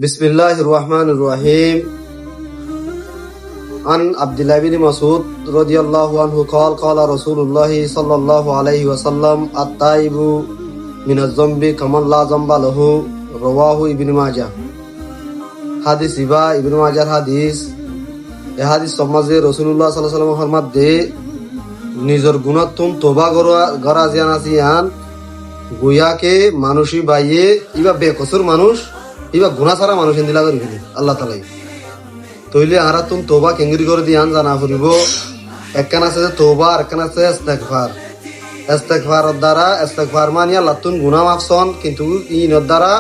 বিসমিল্লাহির রহমানির রহিম। আন আব্দুল্লাহ বিন মাসউদ রাদিয়াল্লাহু আনহু قال قال رسول الله صلى الله عليه وسلم التائب من الذنب كمن لا ذنب له رواه ابن মাজাহ। হাদিস ইবনে মাজাহর হাদিস। এই হাদিস সমাজে রাসূলুল্লাহ সাল্লাল্লাহু আলাইহি ওয়াসাল্লাম ফরমাতে নিজের গুনাহতুন তওবা করা জিয়ান গুয়াকে মানুষই বাইয়ে ইবা বেকসুর মানুষ ইবা গুনাহ ছাড়া মানুষ দিলা করি ফেলে আল্লাহ তাআলাই তইলে আরা তুম তওবা কেঙ্গরি করে দিয়ান জানা ফুরিব। একখান আছে তওবা আর একখান আছে ইস্তেগফার। ইস্তেগফার মানে আল্লাহ তুন গুনাহ মাফসন, কিন্তু ইনর দ্বারা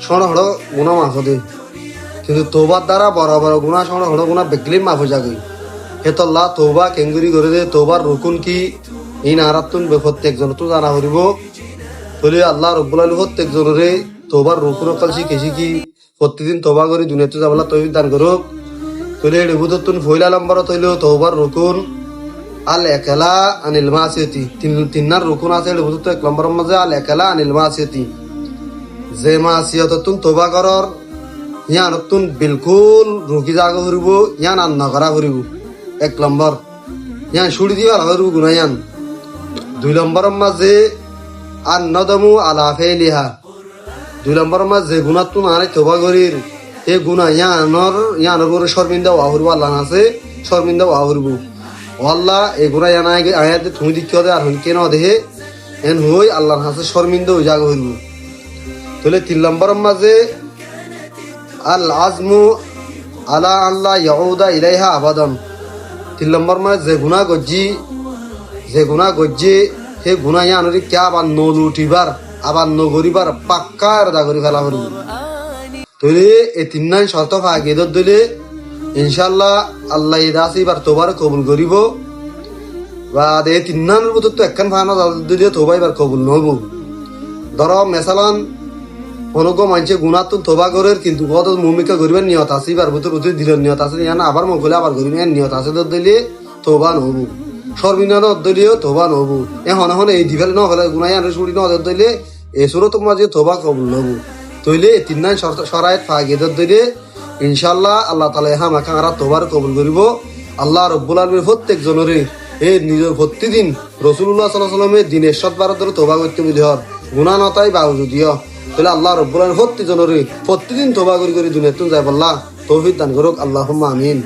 সড় গুনাহ মাফ দে, কিন্তু তওবার দ্বারা বড় বড় গুনাহ সড় গুনাহ বেগলি মাফ হয়ে যাবে। হেতল্লাহ তওবা কেঙ্গরি করে দে, তওবার রুকুন কি ইন আরাতুন প্রত্যেকজন তো জানা ফুরিব। তইলে আল্লাহ রাব্বুল আলামিন প্রত্যেকজনরে তওবার রুকুন অকল শিখি প্রতিদিন তওবা করি দুনিয়াতে যাবলা তৌফিক দান করুক। তইলে এডুবুততুন ফয়লা নাম্বার তইলে তওবার রুকুন আল একালা আনিল মাসিয়াতি। তিননার রুকুন আছে এডুবুতত এক নম্বরের মাঝে আল একালা আনিল মাসিয়াতি। যে মাসিয়াততুন তওবা করর ইয়ানতুন বিলকুল রুকি জাগা হরিব, ইয়ান আন নকরা হরিব। এক নম্বর ইয়ান ছুড়ি দিবা হরিব গুনায়ান। দুই নম্বরের মাঝে আন নদমু আলা ফাইলিহা। দুই নম্বরের মাঝে যে গুনাহ তুন আরে তওবা করির এই গুনাহ ইয়ানর করে শর্মিন্দা ওয়া হরিব, আল্লাহ আছে শর্মিন্দা ওয়া হরিব। আল্লাহ এই গুনাহ ইয়ানা আয়াতে তুমি দিকে দে আর হন কেন দেহে এন হই আল্লাহর কাছে শর্মিন্দা হই জাগা হরিব। তাহলে তিন নম্বরের মাঝে আল আজমু আলা আল্লাহ ইয়াউদা ইলাইহা আবাদান। তিন নম্বর মাঝে যে গুনাহ গজ্জি হে গুনাহ ইয়ানরি কে আবার নলুটিবার আবার নগরিবার পাক্কা এরদা করি ফেলা হরিব। তইলে এই তিন নাই শর্ত ফাগিদত দিলে ইনশাআল্লাহ আল্লাহ ইদাসিবার তোবার কবুল করিব। বা এই তিন নানের মতো তো একখান ফানা দিলে তোবা এবার কবুল নহব। ধরো মেসালান অনুগ মানুষে গুণাতুন তোবা করে, কিন্তু কত ভূমিকা করিবার নিয়ত আছে, এবার ভিতর উঠে দিলের নিয়ত আছে, ইয়ান আবার মগলে আবার করিব এর নিয়ত আছে দিলে তোবা নহব। সর্বিনাদ দিলেও তোবা নহব। এখন এই দিফেলে নহলে গুনাই আনে ছুটি নদ দিলে এই সুরত মাঝে তোবা কবুল নহব। তইলে তিন নাই শরায়েত ফাগিদত দিলে ইনশাআল্লাহ আল্লাহ তাআলা হামাকা আর তোবার কবুল করিব। আল্লাহ রাব্বুল আলামিন প্রত্যেক জনরে এই নিজের প্রতিদিন রাসূলুল্লাহ সাল্লাল্লাহু আলাইহি ওয়াসাল্লামের দিনের 112 ধরে তোবা করতে বলি হর গুনাহ নতাই বাউজু দিও। তাহলে আল্লাহ রাব্বুল আলামিন প্রত্যেক জনরে প্রতিদিন তোবা করি দুনিয়াতে যাই বল্লাহ তৌফিক দান করুক। আল্লাহুম্মা আমিন।